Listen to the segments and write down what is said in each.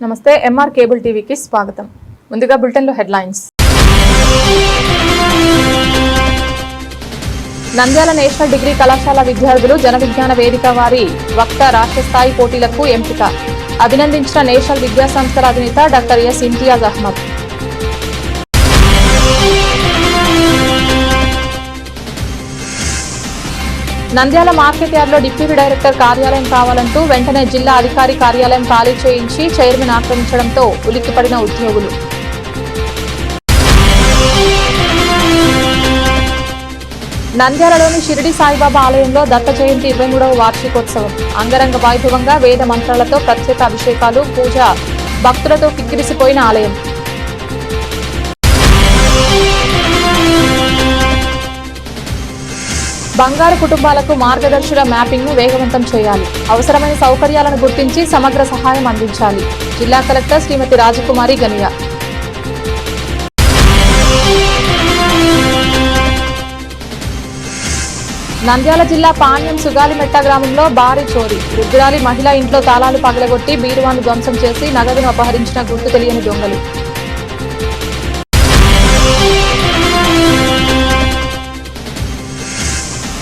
నమస్తే MR cable టీవీకి స్వాగతం. ముందుగా బులెటిన్లో హెడ్లైన్స్. నంద్యాల నేషనల్ డిగ్రీ కళాశాల విద్యార్థులు జన విజ్ఞాన వేదిక వారి వక్త రాష్ట్ర స్థాయి పోటీలకు ఎంపిక. అభినందించిన నేషనల్ విద్యా సంస్థల అధినేత doctor S Imtiaz Ahmed. Nandyal market యార్డ్లో డిప్యూటీ డైరెక్టర్ కార్యాలయం కావాలంటూ వెంటనే జిల్లా అధికారి కార్యాలయం ఖాళీ చేయించి చైర్మన్ ఆక్రమించడంతో ఉలిక్కిపడిన ఉద్యోగులు. నంద్యాలలోని షిరిడి సాయిబాబా ఆలయంలో దత్త జయంతి 23వ వార్షికోత్సవం అంగరంగ వైభవంగా వేద మంత్రాలతో ప్రత్యేక అభిషేకాలు, పూజ, భక్తులతో కిక్కిరిసిపోయిన ఆలయం. బంగారు కుటుంబాలకు మార్గదర్శుల మ్యాపింగ్ ను వేగవంతం చేయాలి. అవసరమైన సౌకర్యాలను గుర్తించి సమగ్ర సహాయం అందించాలి. జిల్లా కలెక్టర్ శ్రీమతి రాజకుమారి గనియా. నంద్యాల జిల్లా పాణ్యం సుగాలిమెట్ట గ్రామంలో భారీ చోరీ. వృద్ధురాలి మహిళ ఇంట్లో తాళాలు పగలగొట్టి బీరువాను ధ్వంసం చేసి నగదును అపహరించిన గుర్తు తెలియని దొంగలు.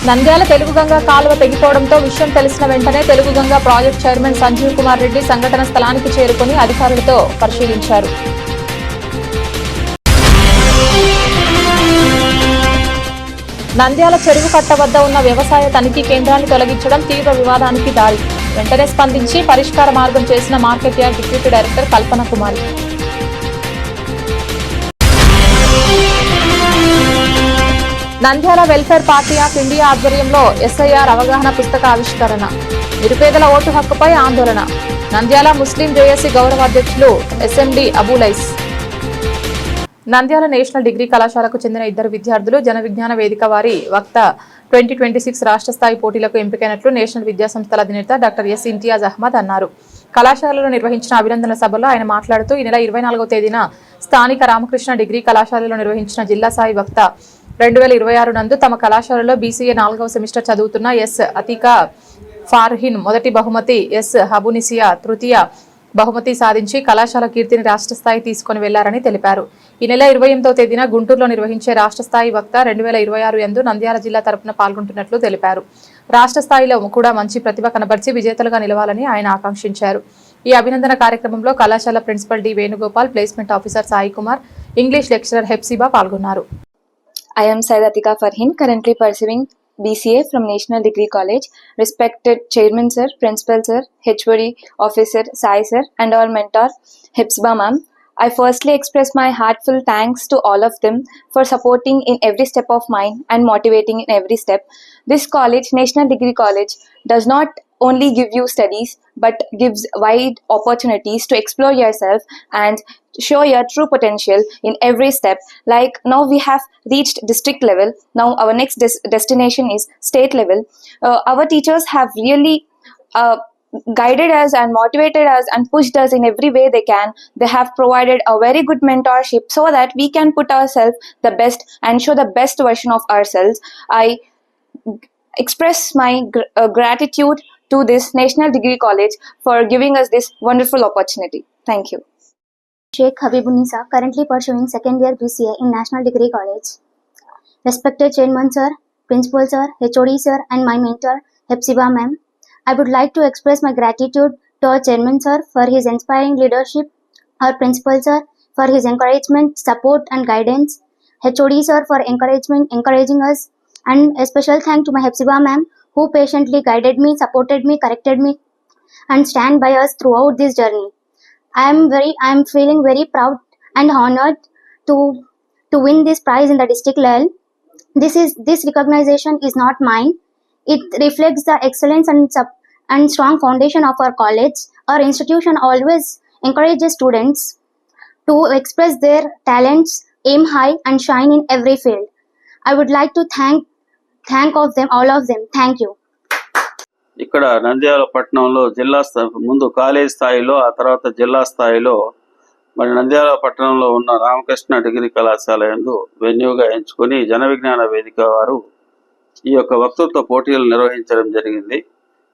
నంద్యాల తెలుగుగంగ కాలువ తెగిపోవడంతో విషయం తెలిసిన వెంటనే తెలుగుగంగ ప్రాజెక్టు చైర్మన్ సంజీవ్ కుమార్ రెడ్డి సంఘటన స్థలానికి చేరుకుని అధికారులతో పరిశీలించారు. నంద్యాల చెరువు కట్ట వద్ద ఉన్న వ్యవసాయ తనిఖీ కేంద్రాన్ని తొలగించడం తీవ్ర వివాదానికి దారి. వెంటనే స్పందించి పరిష్కార మార్గం చేసిన market yard deputy director Kalpana Kumari. Nandyal welfare party of India ఆధ్వర్యంలో ఎస్ఐఆర్ అవగాహన పుస్తక ఆవిష్కరణ. నిరుపేదల ఓటు హక్కుపై ఆందోళన. నంద్యాల ముస్లిం జేఏసీ గౌరవ అధ్యక్షులు SMD Abul Lais. Nandyal national degree కళాశాలకు చెందిన 2 విద్యార్థులు జన విజ్ఞాన వేదిక వారి వక్త 2026 రాష్ట్ర స్థాయి పోటీలకు ఎంపికైనట్లు నేషనల్ విద్యా సంస్థల అధినేత డాక్టర్ ఎస్ ఇంతియాజ్ అహ్మద్ అన్నారు. కళాశాలలో నిర్వహించిన అభినందన సభలో ఆయన మాట్లాడుతూ ఈ నెల 24వ తేదీన స్థానిక రామకృష్ణ డిగ్రీ కళాశాలలో నిర్వహించిన జిల్లా స్థాయి వక్త 2026 నందు తమ కళాశాలలో బీసీఏ 4వ సెమిస్టర్ చదువుతున్న ఎస్ అతికా ఫార్హిన్ మొదటి బహుమతి, ఎస్ హబునిసియా తృతీయ బహుమతి సాధించి కళాశాల కీర్తిని రాష్ట్ర స్థాయి తీసుకుని వెళ్లారని తెలిపారు. ఈ నెల 28వ తేదీన గుంటూరులో నిర్వహించే రాష్ట్ర స్థాయి వక్త 2026 యందు నంద్యాల జిల్లా తరపున పాల్గొంటున్నట్లు తెలిపారు. రాష్ట్ర స్థాయిలో కూడా మంచి ప్రతిభ కనబర్చి విజేతలుగా నిలవాలని ఆయన ఆకాంక్షించారు. ఈ అభినందన కార్యక్రమంలో కళాశాల principal D Venugopal, placement officer Sai Kumar, English lecturer Hepsiba పాల్గొన్నారు. I am Syed Atika Farhin, currently pursuing BCA from National Degree College. Respected Chairman Sir, Principal Sir, HOD Officer Sai Sir and our mentor Hepzibah Ma'am. I firstly express my heartfelt thanks to all of them for supporting in every step of mine and motivating in every step. This college, National Degree College, does not only give you studies but gives wide opportunities to explore yourself and show your true potential in every step. Like now we have reached district level. Now our next destination is state level. Our teachers have really guided us and motivated us and pushed us in every way they can. They have provided a very good mentorship so that we can put ourselves the best and show the best version of ourselves. I express my gratitude to this National Degree College for giving us this wonderful opportunity. Thank you. Sheikh Habibunisa, currently pursuing second year BCA in National Degree College. Respected Chairman Sir, Principal Sir, HOD Sir and my mentor Hepzibah Ma'am, I would like to express my gratitude to our Chairman Sir for his inspiring leadership, our Principal Sir for his encouragement, support and guidance, HOD Sir for encouraging us, and a special thank to my Hepzibah Ma'am who patiently guided me, supported me, corrected me and stand by us throughout this journey. I am feeling very proud and honored to win this prize in the district level. This recognition is not mine. It reflects the excellence and strong foundation of our college. Our institution always encourages students to express their talents, aim high and shine in every field. I would like to thank all of them. Thank you. ఇక్కడ నంద్యాల పట్టణంలో జిల్లా ముందు college స్థాయిలో ఆ తర్వాత జిల్లా స్థాయిలో మరి నంద్యాల పట్టణంలో ఉన్న రామకృష్ణ డిగ్రీ కళాశాల యందు వెన్యూగా ఎంచుకొని జన విజ్ఞాన వేదిక వారు ఈ యొక్క వక్తృత్వ పోటీలు నిర్వహించడం జరిగింది.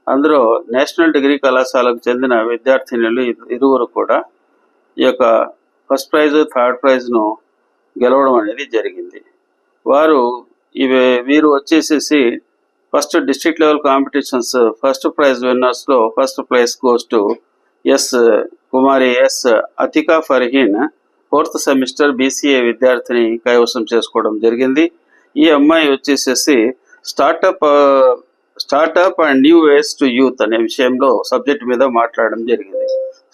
అందులో నేషనల్ డిగ్రీ కళాశాలకు చెందిన విద్యార్థినులు ఇరువురు కూడా ఈ యొక్క ఫస్ట్ ప్రైజ్, థర్డ్ ప్రైజ్ను గెలవడం అనేది జరిగింది. వీరు వచ్చేసేసి first district level competitions first prize విన్నర్స్లో first prize goes to Kumari S Atika Farheen, 4th semester BCA విద్యార్థిని కైవసం చేసుకోవడం జరిగింది. ఈ అమ్మాయి వచ్చేసేసి startup and new ways to youth అనే విషయంలో సబ్జెక్ట్ మీద మాట్లాడడం జరిగింది.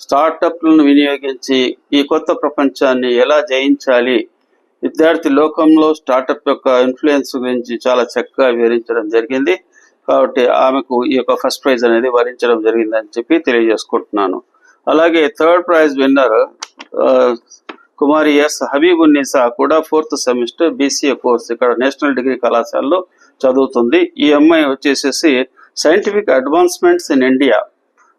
స్టార్టప్లను వినియోగించి ఈ కొత్త ప్రపంచాన్ని ఎలా జయించాలి, విద్యార్థి లోకంలో స్టార్టప్ యొక్క ఇన్ఫ్లుయెన్స్ గురించి చాలా చక్కగా వివరించడం జరిగింది. కాబట్టి ఆమెకు ఈ యొక్క ఫస్ట్ ప్రైజ్ అనేది వరించడం జరిగిందని చెప్పి తెలియజేసుకుంటున్నాను. అలాగే థర్డ్ ప్రైజ్ విన్నర్ కుమారి ఎస్ హబీబున్నిసా కూడా 4th సెమిస్టర్ BCA కోర్స్ ఇక్కడ నేషనల్ డిగ్రీ కళాశాలలో చదువుతుంది. ఈ అమ్మాయి వచ్చేసేసి scientific advancements in India,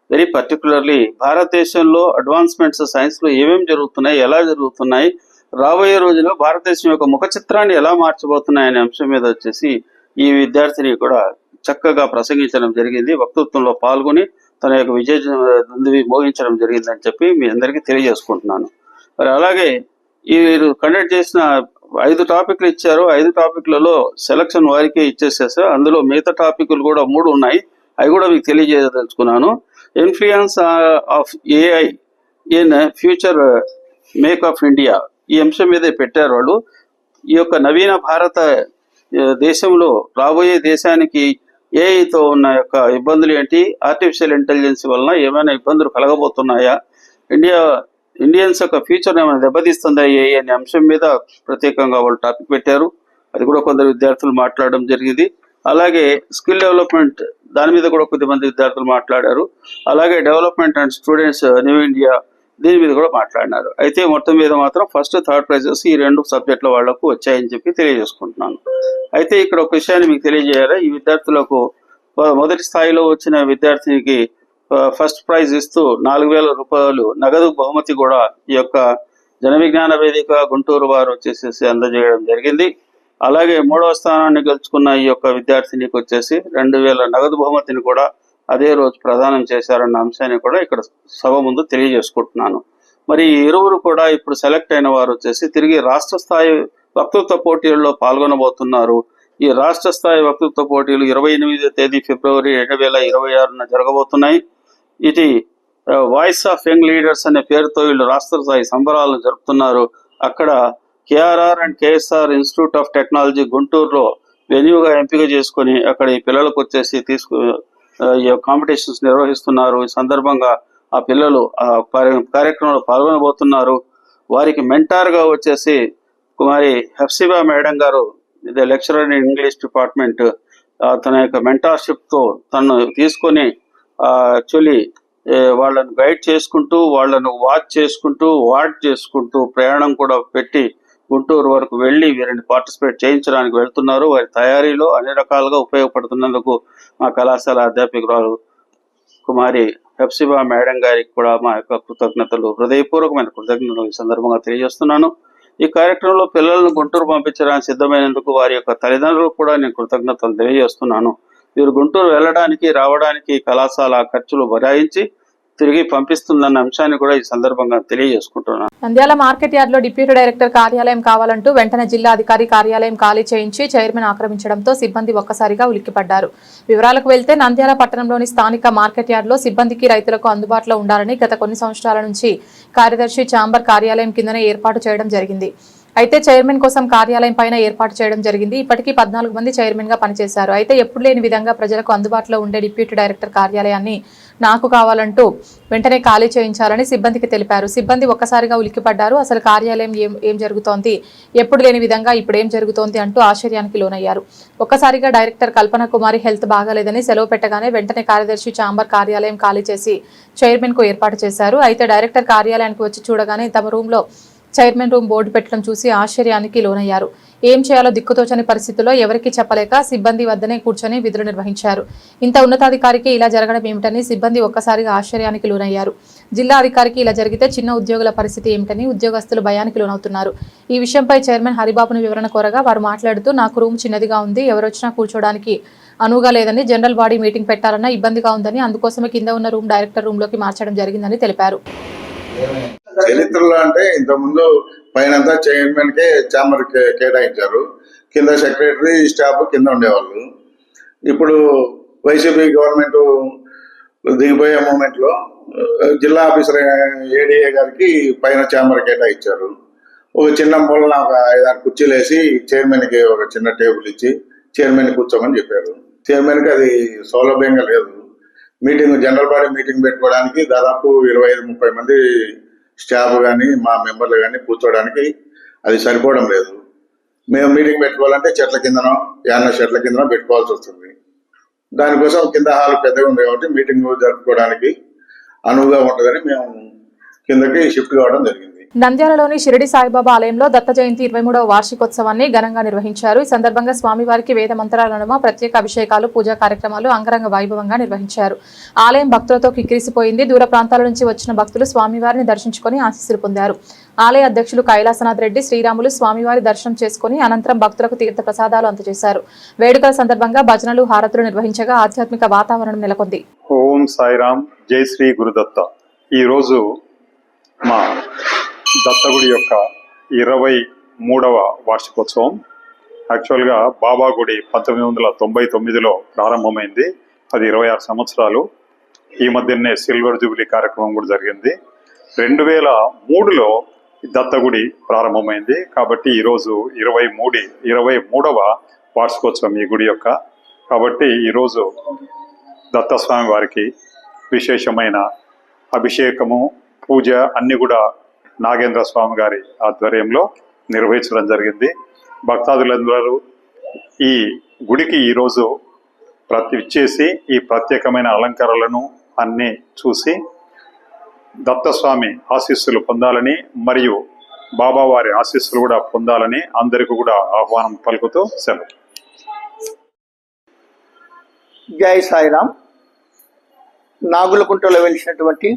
very particularly భారతదేశంలో అడ్వాన్స్మెంట్స్ సైన్స్లో ఏమేమి జరుగుతున్నాయి, ఎలా జరుగుతున్నాయి, రాబోయే రోజుల్లో భారతదేశం యొక్క ముఖ చిత్రాన్ని ఎలా మార్చబోతున్నాయనే అంశం మీద వచ్చేసి ఈ విద్యార్థిని కూడా చక్కగా ప్రసంగించడం జరిగింది. వక్తృత్వంలో పాల్గొని తన యొక్క విజయ మోగించడం జరిగిందని చెప్పి మీ అందరికీ తెలియజేసుకుంటున్నాను. మరి అలాగే వీరు కండక్ట్ చేసిన 5 టాపిక్లు ఇచ్చారు. 5 టాపిక్లలో సెలక్షన్ వారికే ఇచ్చేసేసారు. అందులో మిగతా టాపిక్లు కూడా 3 ఉన్నాయి, అవి కూడా మీకు తెలియజేయదలుచుకున్నాను. Influence of AI in future make of India, ఈ అంశం మీదే పెట్టారు వాళ్ళు. ఈ యొక్క నవీన భారత దేశంలో రాబోయే దేశానికి ఏఐతో ఉన్న యొక్క ఇబ్బందులు ఏంటి, ఆర్టిఫిషియల్ ఇంటెలిజెన్స్ వలన ఏమైనా ఇబ్బందులు కలగబోతున్నాయా, ఇండియన్స్ యొక్క ఫ్యూచర్ ఏమైనా దెబ్బతీస్తుందా ఏఐ అనే అంశం మీద ప్రత్యేకంగా వాళ్ళు టాపిక్ పెట్టారు. అది కూడా కొందరు విద్యార్థులు మాట్లాడడం జరిగింది. అలాగే స్కిల్ డెవలప్మెంట్, దాని మీద కూడా కొద్దిమంది విద్యార్థులు మాట్లాడారు. అలాగే development and students new India, దీని మీద కూడా మాట్లాడినారు. అయితే మొత్తం మీద మాత్రం ఫస్ట్, థర్డ్ ప్రైజెస్ ఈ 2 సబ్జెక్టుల వాళ్లకు వచ్చాయని చెప్పి తెలియజేసుకుంటున్నాను. అయితే ఇక్కడ ఒక విషయాన్ని మీకు తెలియజేయాలి. ఈ విద్యార్థులకు మొదటి స్థాయిలో వచ్చిన విద్యార్థినికి ఫస్ట్ ప్రైజ్ ఇస్తూ 4,000 రూపాయలు నగదు బహుమతి కూడా ఈ యొక్క జన విజ్ఞాన వేదిక గుంటూరు వారు వచ్చేసేసి అందజేయడం జరిగింది. అలాగే 3వ స్థానాన్ని గెలుచుకున్న ఈ యొక్క విద్యార్థినికి వచ్చేసి 2,000 నగదు బహుమతిని కూడా అదే రోజు ప్రదానం చేశారన్న అంశాన్ని కూడా ఇక్కడ సభ ముందు తెలియజేసుకుంటున్నాను. మరి ఈ ఇరువురు కూడా ఇప్పుడు సెలెక్ట్ అయిన వారు వచ్చేసి తిరిగి రాష్ట్ర స్థాయి వక్తృత్వ పోటీల్లో పాల్గొనబోతున్నారు. ఈ రాష్ట్ర స్థాయి వక్తృత్వ పోటీలు 28వ తేదీ ఫిబ్రవరి 2026 జరగబోతున్నాయి. ఇది వాయిస్ ఆఫ్ యంగ్ లీడర్స్ అనే పేరుతో వీళ్ళు రాష్ట్ర స్థాయి సంబరాలను జరుపుతున్నారు. అక్కడ KRR and KSR institute of technology గుంటూరులో వెన్యూగా ఎంపిక చేసుకొని అక్కడ ఈ పిల్లలకు వచ్చేసి ఈ కాంపిటీషన్స్ నిర్వహిస్తున్నారు. ఈ సందర్భంగా ఆ పిల్లలు ఆ కార్యక్రమంలో పాల్గొనబోతున్నారు. వారికి మెంటార్గా వచ్చేసి కుమారి హెఫ్సిబా మేడం గారు, ఇది లెక్చరర్ ఇన్ ఇంగ్లీష్ డిపార్ట్మెంట్, తన యొక్క మెంటార్షిప్తో తను తీసుకొని యాక్చువల్లీ వాళ్ళను గైడ్ చేసుకుంటూ, వాళ్ళను వాచ్ చేసుకుంటూ ప్రయాణం కూడా పెట్టి గుంటూరు వరకు వెళ్ళి వీరిని పార్టిసిపేట్ చేయించడానికి వెళ్తున్నారు. వారి తయారీలో అన్ని రకాలుగా ఉపయోగపడుతున్నందుకు మా కళాశాల అధ్యాపకురాలు కుమారి హెఫ్సిబా మేడం గారికి కూడా మా యొక్క హృదయపూర్వకమైన కృతజ్ఞతలు ఈ సందర్భంగా తెలియజేస్తున్నాను. ఈ కార్యక్రమంలో పిల్లలను గుంటూరు పంపించడానికి సిద్ధమైనందుకు వారి యొక్క తల్లిదండ్రులకు కూడా నేను కృతజ్ఞతలు తెలియజేస్తున్నాను. వీరు గుంటూరు వెళ్ళడానికి రావడానికి కళాశాల ఖర్చులు భరాయించి తిరిగి పంపిస్తుందన్న అంశాన్ని కూడా ఈ సందర్భంగా తెలియజేసుకుంటున్నాను. నంద్యాల మార్కెట్ యార్డ్ లో డిప్యూటీ డైరెక్టర్ కార్యాలయం కావాలంటూ వెంటనే జిల్లా అధికారి కార్యాలయం ఖాళీ చేయించి చైర్మన్ ఆక్రమించడంతో సిబ్బంది ఒక్కసారిగా ఉలిక్కిపడ్డారు. వివరాలకు వెళ్తే నంద్యాల పట్టణంలోని స్థానిక మార్కెట్ యార్డ్ లో సిబ్బందికి, రైతులకు అందుబాటులో ఉండాలని గత కొన్ని సంవత్సరాల నుంచి కార్యదర్శి ఛాంబర్ కార్యాలయం కిందనే ఏర్పాటు చేయడం జరిగింది. అయితే చైర్మన్ కోసం కార్యాలయం పైన ఏర్పాటు చేయడం జరిగింది. ఇప్పటికీ 14 మంది చైర్మన్ గా పనిచేశారు. అయితే ఎప్పుడు లేని విధంగా ప్రజలకు అందుబాటులో ఉండే డిప్యూటీ డైరెక్టర్ కార్యాలయాన్ని నాకు కావాలంటూ వెంటనే ఖాళీ చేయించాలని సిబ్బందికి తెలిపారు. సిబ్బంది ఒక్కసారిగా ఉలిక్కిపడ్డారు. అసలు కార్యాలయం ఏం జరుగుతోంది, ఎప్పుడు లేని విధంగా ఇప్పుడు ఏం జరుగుతోంది అంటూ ఆశ్చర్యానికి లోనయ్యారు. ఒక్కసారిగా డైరెక్టర్ కల్పన కుమారి హెల్త్ బాగాలేదని సెలవు పెట్టగానే వెంటనే కార్యదర్శి ఛాంబర్ కార్యాలయం ఖాళీ చేసి చైర్మన్ కు ఏర్పాటు చేశారు. అయితే డైరెక్టర్ కార్యాలయానికి వచ్చి చూడగానే తమ రూమ్ లో చైర్మన్ రూమ్ బోర్డు పెట్టడం చూసి ఆశ్చర్యానికి లోనయ్యారు. ఏం చేయాలో దిక్కుతోచని పరిస్థితుల్లో ఎవరికి చెప్పలేక సిబ్బంది వద్దనే కూర్చొని విధులు నిర్వహించారు. ఇంత ఉన్నతాధికారికి ఇలా జరగడం ఏమిటని సిబ్బంది ఒక్కసారిగా ఆశ్చర్యానికి లోనయ్యారు. జిల్లా అధికారికి ఇలా జరిగితే చిన్న ఉద్యోగుల పరిస్థితి ఏమిటని ఉద్యోగస్తులు భయానికి లోనవుతున్నారు. ఈ విషయంపై చైర్మన్ హరిబాబును వివరణ కోరగా వారు మాట్లాడుతూ, నాకు రూమ్ చిన్నదిగా ఉంది, ఎవరొచ్చినా కూర్చోడానికి అనువుగా లేదని, జనరల్ బాడీ మీటింగ్ పెట్టాలన్నా ఇబ్బందిగా ఉందని, అందుకోసమే కింద ఉన్న రూమ్ డైరెక్టర్ రూమ్ లోకి మార్చడం జరిగిందని తెలిపారు. చరిత్రలో అంటే ఇంతకుముందు పైనంతా చైర్మన్ కే ఛాంబర్ కేటాయించారు, కింద సెక్రటరీ స్టాఫ్ కింద ఉండేవాళ్ళు. ఇప్పుడు వైసీపీ గవర్నమెంట్ దిగిపోయే మూమెంట్ లో జిల్లా ఆఫీసర్ ఏడీఏ గారికి పైన ఛాంబర్ కేటాయించారు. ఒక చిన్న మూలన ఒక 5-6 కుర్చీలు వేసి చైర్మన్ కి ఒక చిన్న టేబుల్ ఇచ్చి చైర్మన్ కూర్చోమని చెప్పారు. చైర్మన్ కి అది సౌలభ్యంగా లేదు. మీటింగ్ జనరల్ బాడీ మీటింగ్ పెట్టుకోవడానికి దాదాపు 25-30 మంది స్టాఫ్ కానీ మా మెంబర్లు కానీ కూర్చోవడానికి అది సరిపోవడం లేదు. మేము మీటింగ్ పెట్టుకోవాలంటే చెట్ల కిందనో చెట్ల కిందనో పెట్టుకోవాల్సి వస్తుంది. దానికోసం కింద హాల్ పెద్దగా ఉంది కాబట్టి మీటింగ్ జరుపుకోవడానికి అనువుగా ఉంటుందని మేము కిందకి షిఫ్ట్ కావడం జరిగింది. నంద్యాలలోని షిరిడి సాయిబాబా ఆలయంలో దత్త జయంతి 23వ వార్షికోత్సవాన్ని ఘనంగా నిర్వహించారు. ఈ సందర్భంగా స్వామివారికి వేద మంత్రాల నడుమ ప్రత్యేక అభిషేకాలు, పూజా కార్యక్రమాలు అంగరంగ వైభవంగా నిర్వహించారు. ఆలయం భక్తులతో కిక్కిరిసిపోయింది. దూర ప్రాంతాల నుంచి వచ్చిన భక్తులు స్వామివారిని దర్శించుకుని ఆశీస్సులు పొందారు. ఆలయ అధ్యక్షులు కైలాసనాథ్ రెడ్డి, శ్రీరాములు స్వామివారి దర్శనం చేసుకుని అనంతరం భక్తులకు తీర్థ ప్రసాదాలు అందజేశారు. వేడుకల సందర్భంగా భజనలు, హారతులు నిర్వహించగా ఆధ్యాత్మిక వాతావరణం నెలకొంది. ఓం సాయిరామ్, జై శ్రీ గురుదత్త. ఈరోజు మా దత్తగుడి యొక్క 23వ వార్షికోత్సవం. యాక్చువల్గా బాబా గుడి 1999లో ప్రారంభమైంది. అది 26 సంవత్సరాలు. ఈ మధ్యనే సిల్వర్ జూబిలీ కార్యక్రమం కూడా జరిగింది. 2003లో దత్తగుడి ప్రారంభమైంది. కాబట్టి ఈరోజు 23వ వార్షికోత్సవం ఈ గుడి యొక్క. కాబట్టి ఈరోజు దత్తస్వామి వారికి విశేషమైన అభిషేకము, పూజ అన్ని కూడా నాగేంద్ర స్వామి గారి ఆధ్వర్యంలో నిర్వహించడం జరిగింది. భక్తాదులందరూ ఈ గుడికి ఈరోజు ఇచ్చేసి ఈ ప్రత్యేకమైన అలంకారాలను అన్నీ చూసి దత్తస్వామి ఆశీస్సులు పొందాలని మరియు బాబా వారి ఆశీస్సులు కూడా పొందాలని అందరికీ కూడా ఆహ్వానం పలుకుతూ సెలవు. జై సాయిరామ్. నాగులకుంటలో వెలిసినటువంటి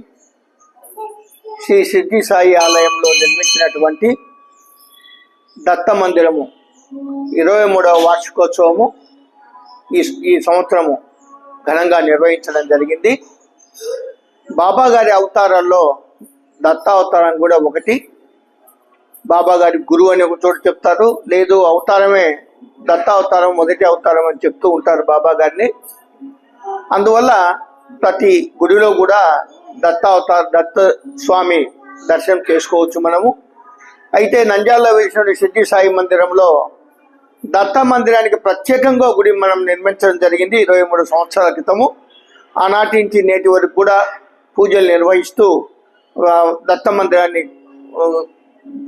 శ్రీ సిద్ధి సాయి ఆలయంలో నిర్మించినటువంటి దత్త మందిరము 23వ వార్షికోత్సవము ఈ సంవత్సరము ఘనంగా నిర్వహించడం జరిగింది. బాబా గారి అవతారాల్లో దత్త అవతారం కూడా ఒకటి. బాబా గారి గురువు అని ఒక చోటు చెప్తారు, లేదు అవతారమే దత్త అవతారం మొదటి అవతారం అని చెప్తూ ఉంటారు బాబా గారిని. అందువల్ల ప్రతి గుడిలో కూడా దత్త స్వామి దర్శనం చేసుకోవచ్చు మనము. అయితే నంద్యాలలో వెలిసిన సిద్ధి సాయి మందిరంలో దత్త మందిరానికి ప్రత్యేకంగా గుడి మనం నిర్మించడం జరిగింది 23 సంవత్సరాల క్రితము. ఆనాటి నుంచి నేటి వరకు కూడా పూజలు నిర్వహిస్తూ దత్త మందిరాన్ని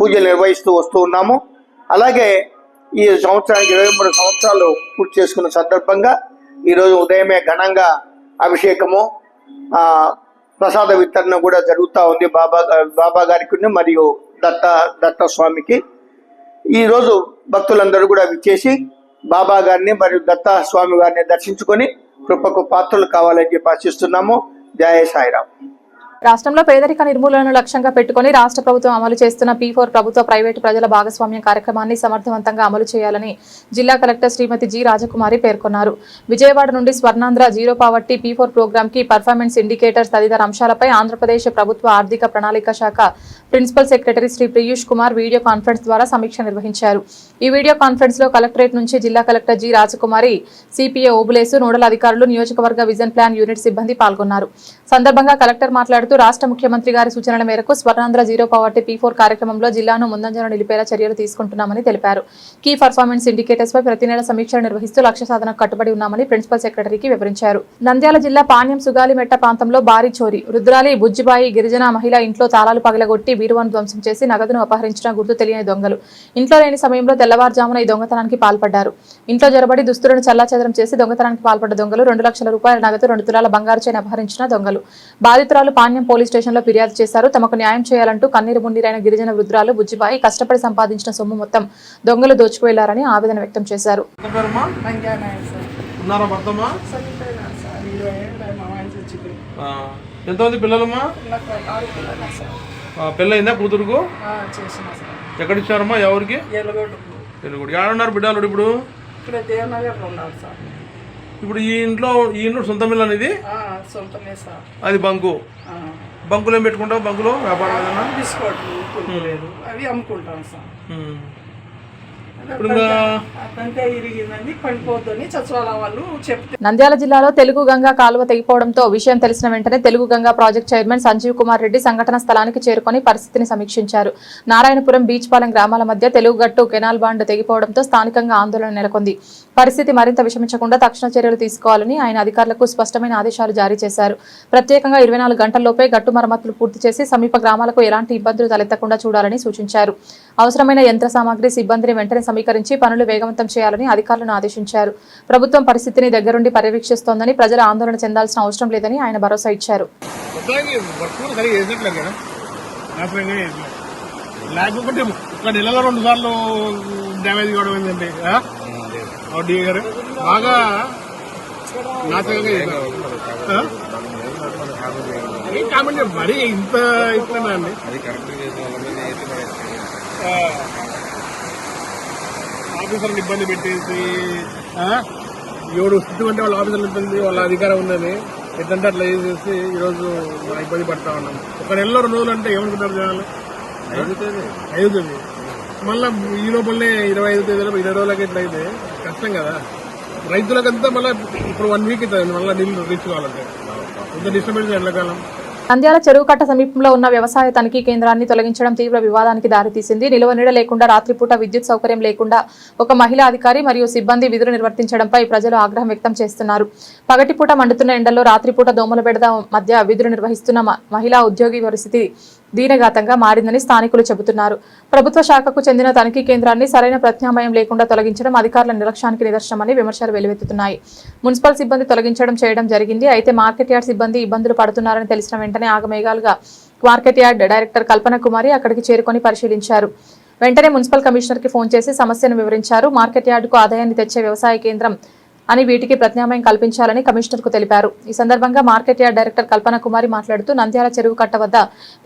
పూజలు నిర్వహిస్తూ వస్తూ ఉన్నాము. అలాగే ఈ సంవత్సరానికి 23 సంవత్సరాలు పూర్తి చేసుకున్న సందర్భంగా ఈరోజు ఉదయమే ఘనంగా అభిషేకము, ప్రసాద వితరణ కూడా జరుగుతూ ఉంది బాబా గారికి మరియు దత్త స్వామికి. ఈరోజు భక్తులందరూ కూడా విచ్చేసి బాబా గారిని మరియు దత్త స్వామి గారిని దర్శించుకొని కృపకు పాత్రలు కావాలని చెప్పి ఆశిస్తున్నాము. జయ సాయిరామ్. రాష్ట్రంలో పేదరిక నిర్మూలనను లక్ష్యంగా పెట్టుకుని రాష్ట్ర ప్రభుత్వం అమలు చేస్తున్న P4 ప్రభుత్వ ప్రైవేటు ప్రజల భాగస్వామ్యం కార్యక్రమాన్ని సమర్థవంతంగా అమలు చేయాలని జిల్లా కలెక్టర్ శ్రీమతి జి రాజకుమారి పేర్కొన్నారు. విజయవాడ నుండి Swarnandhra zero poverty P4 programme కి పర్ఫార్మెన్స్ ఇండికేటర్స్ తదితర అంశాలపై ఆంధ్రప్రదేశ్ ప్రభుత్వ ఆర్థిక ప్రణాళిక శాఖ principal secretary Shri Piyush Kumar video conference ద్వారా సమీక్ష నిర్వహించారు. ఈ వీడియో కాన్ఫరెన్స్ లో కలెక్టరేట్ నుంచి జిల్లా కలెక్టర్ జి రాజకుమారి, సిపిఏ ఓబులేసు, నోడల్ అధికారులు, నియోజకవర్గ విజన్ ప్లాన్ యూనిట్ సిబ్బంది పాల్గొన్నారు. సందర్భంగా కలెక్టర్ మాట్లాడుతూ రాష్ట్ర ముఖ్యమంత్రి గారి సూచనల మేరకు స్వర్ణాంధ్ర జీరో పావర్టీ P4 కార్యక్రమంలో జిల్లాను ముందంజలో నిలిపేలా చర్యలు తీసుకుంటున్నామని తెలిపారు. కీ పర్ఫార్మెన్స్ ఇండికేటర్స్ పై ప్రతి నెల సమీక్షలు నిర్వహిస్తూ లక్ష్య సాధనకు కట్టుబడి ఉన్నామని ప్రిన్సిపల్ సెక్రటరీకి వివరించారు. నంద్యాల జిల్లా పాణ్యం సుగాలిమెట్ట ప్రాంతంలో భారీ చోరీ. రుద్రాలి బుజ్జిబాయి గిరిజన మహిళ ఇంట్లో తాళాలు పగలగొట్టి బీరువాను ధ్వంసం చేసి నగదును అపహరించిన గుర్తు తెలియని దొంగలు. ఇంట్లో లేని సమయంలో తెల్లవారుజామున ఈ దొంగతనానికి పాల్పడ్డారు. ఇంట్లో జొరబడి దుస్తులను చల్లాచెదరం చేసి దొంగతనానికి పాల్పడ్డ దొంగలు 2 లక్షల రూపాయల నగదు, 2 తులాల బంగారు చైన్ అపహరించిన దొంగలు. బాధితురాలు పాణ్యం పోలీస్ స్టేషన్లో ఫిర్యాదు చేశారు. తమకు న్యాయం చేయాలంటూ కన్నీరు మున్నీరైన గిరిజన వృద్ధురాలు బుజ్జిబాయి కష్టపడి సంపాదించిన సొమ్ము మొత్తం దొంగలు దోచుకువెళ్లారని ఆవేదన వ్యక్తం చేశారు. ఎంతమంది పిల్లలమ్మా? పెళ్ళయిందా కూతురుకు? ఎక్కడ ఇచ్చారమ్మా? ఎవరికి? ఏడుగుడు. ఏడున్నారు బిడ్డలు ఇప్పుడు? ఇప్పుడు ఈ ఇంట్లో సొంత మిల్ అనేది సొంతమే సార్. అది బంకు. బంకులో ఏం పెట్టుకుంటావు? బంకులో వ్యాపారం ఏదైనా? బిస్కెట్లు, కుర్కురేలు అవి అమ్ముకుంటాం సార్. ఇప్పుడు ఇంకా అదంతా ఇరిగిందని పడిపోద్దని సచివాలయం వాళ్ళు చెప్తే. నంద్యాల జిల్లాలో తెలుగు గంగా కాలువ తెగిపోవడంతో విషయం తెలిసిన వెంటనే తెలుగు గంగా ప్రాజెక్ట్ చైర్మన్ సంజీవ్ కుమార్ రెడ్డి సంఘటన స్థలానికి చేరుకొని పరిస్థితిని సమీక్షించారు. నారాయణపురం బీచ్పాలెం గ్రామాల మధ్య తెలుగుగట్టు కెనాల్ బాండ్ తెగిపోవడంతో స్థానికంగా ఆందోళన నెలకొంది. పరిస్థితి మరింత విషమించకుండా తక్షణ చర్యలు తీసుకోవాలని ఆయన అధికారులకు స్పష్టమైన ఆదేశాలు జారీ చేశారు. ప్రత్యేకంగా 24 గంటల్లోపే గట్టు మరమ్మతులు పూర్తి చేసి సమీప గ్రామాలకు ఎలాంటి ఇబ్బందులు తలెత్తకుండా చూడాలని సూచించారు. అవసరమైన యంత్ర సామాగ్రి సిబ్బందిని వెంటనే సమీకరించి పనులు వేగవంతం చేయాలని అధికారులను ఆదేశించారు. ప్రభుత్వం పరిస్థితిని దగ్గరుండి పర్యవేక్షిస్తోందని, ప్రజలు ఆందోళన చెందాల్సిన అవసరం లేదని ఆయన భరోసా ఇచ్చారు. లేకపోతే ఒక నెలలో 2 సార్లు డ్యామేజ్ కావడం ఏంటంటే గారు బాగా కామెంట్ మరీ ఇంత ఇట్లా అండి. ఆఫీసర్ని ఇబ్బంది పెట్టేసి ఎవడు చుట్టూ వాళ్ళ ఆఫీసర్లు ఇబ్బంది, వాళ్ళ అధికారం ఉందని ఎట్లంటే అట్లా చేసేసి ఈరోజు ఇబ్బంది పడతా ఉన్నాం. ఒక నెలలో 2 రోజులు అంటే ఏమనుకుంటారు జనాలు? అవుతుంది. మళ్ళీ ఈ లోపలనే 25 తేదీలో 20 రోజులకి ఎట్లయితే కష్టం కదా రైతులకంతా. మళ్ళీ ఇప్పుడు 1 వీక్ అవుతుంది మళ్ళీ నీళ్ళు రీచ్ కావాలంటే. ఇంత డిస్టర్బెన్స్ ఎండాకాలం. నంద్యాల చెరువు కట్ట సమీపంలో ఉన్న వ్యవసాయ తనిఖీ కేంద్రాన్ని తొలగించడం తీవ్ర వివాదానికి దారితీసింది. నిలువ నీడ లేకుండా, రాత్రిపూట విద్యుత్ సౌకర్యం లేకుండా ఒక మహిళా అధికారి మరియు సిబ్బంది విధులు నిర్వర్తించడంపై ప్రజలు ఆగ్రహం వ్యక్తం చేస్తున్నారు. పగటిపూట మండుతున్న ఎండల్లో రాత్రిపూట దోమల బెడద మధ్య విధులు నిర్వహిస్తున్న మహిళా ఉద్యోగి పరిస్థితి దీనఘాతంగా మారిందని స్థానికులు చెబుతున్నారు. ప్రభుత్వ శాఖకు చెందిన తనిఖీ కేంద్రాన్ని సరైన ప్రత్యామ్నాయం లేకుండా తొలగించడం అధికారుల నిర్లక్ష్యానికి నిదర్శనమని విమర్శలు వెల్లువెత్తుతున్నాయి. మున్సిపల్ సిబ్బంది చేయడం జరిగింది. అయితే మార్కెట్ యార్డ్ సిబ్బంది ఇబ్బందులు పడుతున్నారని తెలిసిన వెంటనే ఆగమేఘాలుగా మార్కెట్ యార్డ్ డైరెక్టర్ కల్పన కుమారి అక్కడికి చేరుకొని పరిశీలించారు. వెంటనే మున్సిపల్ కమిషనర్ కి ఫోన్ చేసి సమస్యను వివరించారు. మార్కెట్ యార్డుకు ఆదాయాన్ని తెచ్చే వ్యవసాయ కేంద్రం అని వీటికి ప్రత్యామ్నాయం కల్పించాలని కమిషనర్ కు తెలిపారు. ఈ సందర్భంగా మార్కెట్ యార్డ్ డైరెక్టర్ కల్పన కుమారి మాట్లాడుతూ నంద్యాల చెరువు కట్ట వద్ద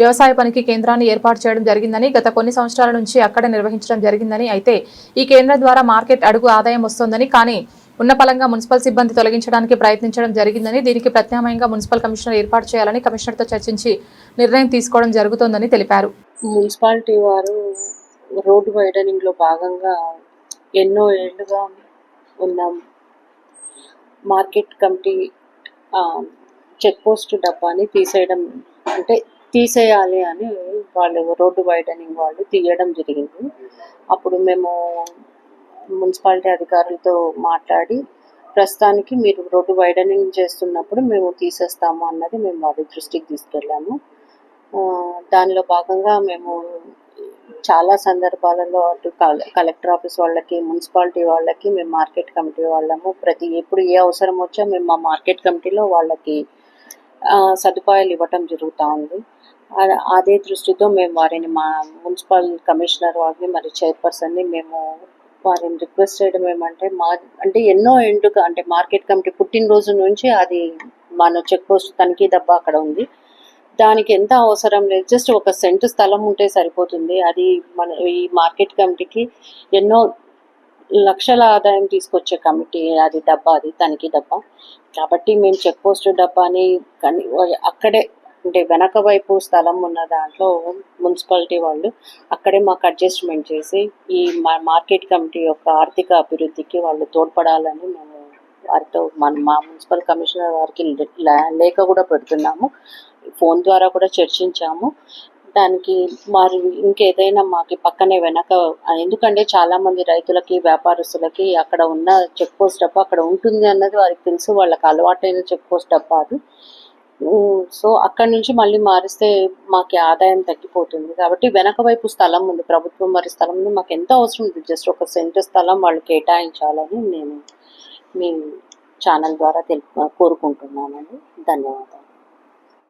వ్యవసాయ పనికి కేంద్రాన్ని ఏర్పాటు చేయడం జరిగిందని, గత కొన్ని సంవత్సరాల నుంచి అక్కడే నిర్వహించడం జరిగిందని, అయితే ఈ కేంద్రం ద్వారా మార్కెట్ అడుగు ఆదాయం వస్తోందని, కానీ ఉన్న పలంగా మున్సిపల్ సిబ్బంది తొలగించడానికి ప్రయత్నించడం జరిగిందని, దీనికి ప్రత్యామ్నాయంగా మున్సిపల్ కమిషనర్ ఏర్పాటు చేయాలని కమిషనర్తో చర్చించి నిర్ణయం తీసుకోవడం జరుగుతోందని తెలిపారు. మున్సిపాలిటీ వారు రోడ్డు వైడనింగ్ లో భాగంగా ఎన్నో ఏళ్లుగా ఉన్న మార్కెట్ కమిటీ చెక్ పోస్ట్ డబ్బాని తీసేయాలి అని వాళ్ళు రోడ్డు వైడనింగ్ వాళ్ళు తీయడం జరిగింది. అప్పుడు మేము మున్సిపాలిటీ అధికారులతో మాట్లాడి ప్రస్తుతానికి మీరు రోడ్డు వైడనింగ్ చేస్తున్నప్పుడు మేము తీసేస్తాము అన్నది మేము వారి దృష్టికి తీసుకెళ్ళాము. దానిలో భాగంగా మేము చాలా సందర్భాలలో అటు కలెక్టర్ ఆఫీస్ వాళ్ళకి, మున్సిపాలిటీ వాళ్ళకి, మేము మార్కెట్ కమిటీ వాళ్ళము ఎప్పుడు ఏ అవసరం వచ్చా మేము మా మార్కెట్ కమిటీలో వాళ్ళకి సదుపాయాలు ఇవ్వటం జరుగుతూ ఉంది. అదే దృష్టితో మేము వారిని మా మున్సిపల్ కమిషనర్ వారిని మరి చైర్పర్సన్ని మేము వారిని రిక్వెస్ట్ చేయడం ఏమంటే ఎన్నో ఎండుగా అంటే మార్కెట్ కమిటీ పుట్టినరోజు నుంచి అది మన చెక్ పోస్ట్ తనిఖీ డబ్బా అక్కడ ఉంది. దానికి ఎంత అవసరం లేదు, జస్ట్ 1 సెంటు స్థలం ఉంటే సరిపోతుంది. అది మన ఈ మార్కెట్ కమిటీకి ఎన్నో లక్షల ఆదాయం తీసుకొచ్చే కమిటీ అది డబ్బా, అది తనిఖీ డబ్బా. కాబట్టి మేము చెక్ పోస్ట్ డబ్బాని కానీ అక్కడే అంటే వెనక వైపు స్థలం ఉన్న దాంట్లో మున్సిపాలిటీ వాళ్ళు అక్కడే మాకు అడ్జస్ట్మెంట్ చేసి ఈ మార్కెట్ కమిటీ యొక్క ఆర్థిక అభివృద్ధికి వాళ్ళు తోడ్పడాలని మేము వారితో మా మున్సిపల్ కమిషనర్ వారికి లేఖ కూడా పెడుతున్నాము. ఫోన్ ద్వారా కూడా చర్చించాము. దానికి మరి ఇంకేదైనా మాకు పక్కనే వెనక, ఎందుకంటే చాలా మంది రైతులకి, వ్యాపారస్తులకి అక్కడ ఉన్న చెక్ పోస్ట్ డబ్బా అక్కడ ఉంటుంది అన్నది వారికి తెలుసు, వాళ్ళకి అలవాటైన చెక్ పోస్ట్ డబ్బా అది. సో అక్కడి నుంచి మళ్ళీ మారిస్తే మాకు ఆదాయం తగ్గిపోతుంది. కాబట్టి వెనక వైపు స్థలం ఉంది, ప్రభుత్వం మరి స్థలం ఉంది, మాకు ఎంత అవసరం ఉంది, జస్ట్ 1 సెంటు స్థలం వాళ్ళు కేటాయించాలని నేను మీ ఛానల్ ద్వారా కోరుకుంటున్నానండి. ధన్యవాదాలు.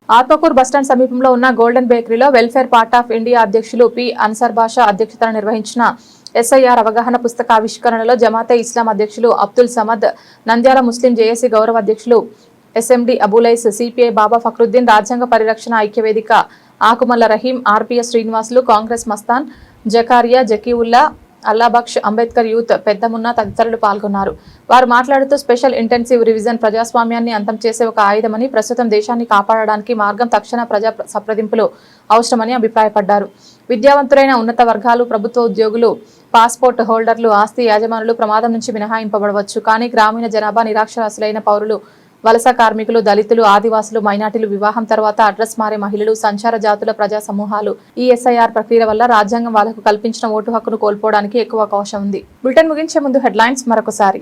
ఆత్మకూరు బస్టాండ్ సమీపంలో ఉన్న గోల్డెన్ బేకరీలో వెల్ఫేర్ పార్ట్ ఆఫ్ ఇండియా అధ్యక్షులు పి అన్సర్ బాషా అధ్యక్షతన నిర్వహించిన ఎస్ఐఆర్ అవగాహన పుస్తక ఆవిష్కరణలో జమాతే ఇస్లాం అధ్యక్షులు అబ్దుల్ సమద్, నంద్యాల ముస్లిం జేఏసీ గౌరవ అధ్యక్షులు ఎస్ఎండి అబులైస్, సిపిఐ బాబా ఫక్రుద్దీన్, రాజ్యాంగ పరిరక్షణ ఐక్యవేదిక Akumalla Rahim, RPS Srinivasulu, Congress Mastan, Zakaria, Zakiulla, Allabaksh, Ambedkar youth, Peddamunna తదితరులు పాల్గొన్నారు. వారు మాట్లాడుతూ స్పెషల్ ఇంటెన్సివ్ రివిజన్ ప్రజాస్వామ్యాన్ని అంతం చేసే ఒక ఆయుధమని, ప్రస్తుతం దేశాన్ని కాపాడడానికి మార్గం తక్షణ ప్రజా సంప్రదింపులు అవసరమని అభిప్రాయపడ్డారు. విద్యావంతులైన ఉన్నత వర్గాలు, ప్రభుత్వ ఉద్యోగులు, పాస్పోర్ట్ హోల్డర్లు, ఆస్తి యాజమానులు ప్రమాదం నుంచి మినహాయింపబడవచ్చు. కానీ గ్రామీణ జనాభా, నిరాక్షరాస్యులైన పౌరులు, వలస కార్మికులు, దళితులు, ఆదివాసులు, మైనార్టీలు, వివాహం తర్వాత అడ్రస్ మారే మహిళలు, సంచార జాతుల ప్రజా సమూహాలు ఈ ఎస్ఐఆర్ ప్రక్రియ వల్ల రాజ్యాంగం వాళ్లకు కల్పించిన ఓటు హక్కును కోల్పోవడానికి ఎక్కువ అవకాశం ఉంది. బులెటిన్ ముగించే ముందు హెడ్లైన్స్ మరొకసారి.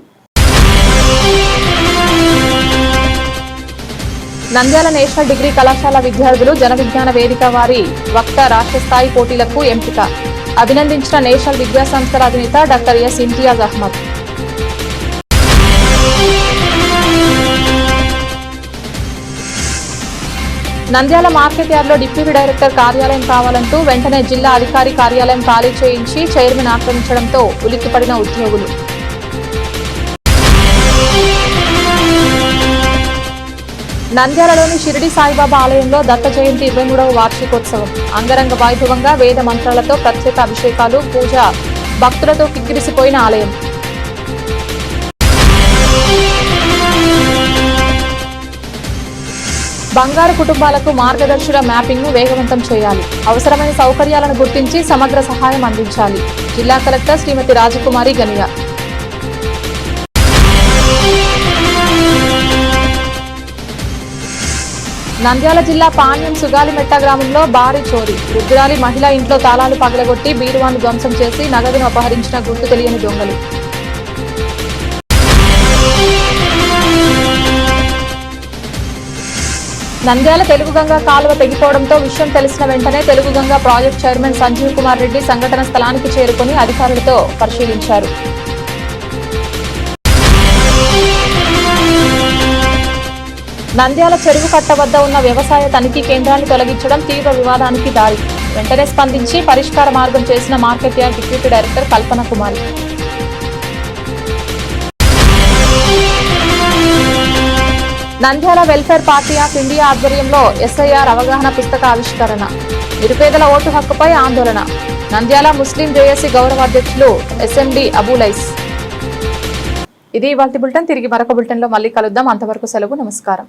నంద్యాల నేషనల్ డిగ్రీ కళాశాల విద్యార్థులు జన విజ్ఞాన వేదిక వారి వక్త రాష్ట్ర స్థాయి పోటీలకు ఎంపిక. అభినందించిన నేషనల్ విద్యా సంస్థల అధినేత doctor S Imtiaz Ahmed. Nandyal market యార్డ్లో డిప్యూటీ డైరెక్టర్ కార్యాలయం కావాలంటూ వెంటనే జిల్లా అధికారి కార్యాలయం ఖాళీ చేయించి చైర్మన్ ఆక్రమించడంతో ఉలిక్కిపడిన ఉద్యోగులు. నంద్యాలలోని షిరిడి సాయిబాబా ఆలయంలో దత్త జయంతి 23వ వార్షికోత్సవం. అంగరంగ వైభవంగా వేద మంత్రాలతో ప్రత్యేక అభిషేకాలు, పూజ, భక్తులతో కిక్కిరిసిపోయిన ఆలయం. బంగారు కుటుంబాలకు మార్గదర్శుల మ్యాపింగ్ ను వేగవంతం చేయాలి. అవసరమైన సౌకర్యాలను గుర్తించి సమగ్ర సహాయం అందించాలి. జిల్లా కలెక్టర్ శ్రీమతి రాజకుమారి గనియా. నంద్యాల జిల్లా పాణ్యం సుగాలిమెట్ట గ్రామంలో భారీ చోరీ. వృద్ధురాలి మహిళ ఇంట్లో తాళాలు పగలగొట్టి బీరువాను ధ్వంసం చేసి నగదును అపహరించిన గుర్తు తెలియని దొంగలు. నంద్యాల తెలుగుగంగా కాలువ తెగిపోవడంతో విషయం తెలిసిన వెంటనే తెలుగుగంగా ప్రాజెక్ట్ చైర్మన్ సంజీవ్ కుమార్ రెడ్డి సంఘటన స్థలానికి చేరుకుని అధికారులతో పరిశీలించారు. నంద్యాల చెరువు కట్ట వద్ద ఉన్న వ్యవసాయ తనిఖీ కేంద్రాన్ని తొలగించడం తీవ్ర వివాదానికి దారి. వెంటనే స్పందించి పరిష్కార మార్గం చేసిన market yard deputy director Kalpana Kumari. Nandyal welfare party of India ఆధ్వర్యంలో ఎస్ఐఆర్ అవగాహన పుస్తక ఆవిష్కరణ. నిరుపేదల ఓటు హక్కుపై ఆందోళన. Nandyal Muslim JAC గౌరవాధ్యక్షులు SMD అబూలైస్. ఇది ఇవాల్టి బులెటిన్. తిరిగి మరొక బులెటిన్లో మళ్ళీ కలుద్దాం. అంతవరకు సెలవు. నమస్కారం.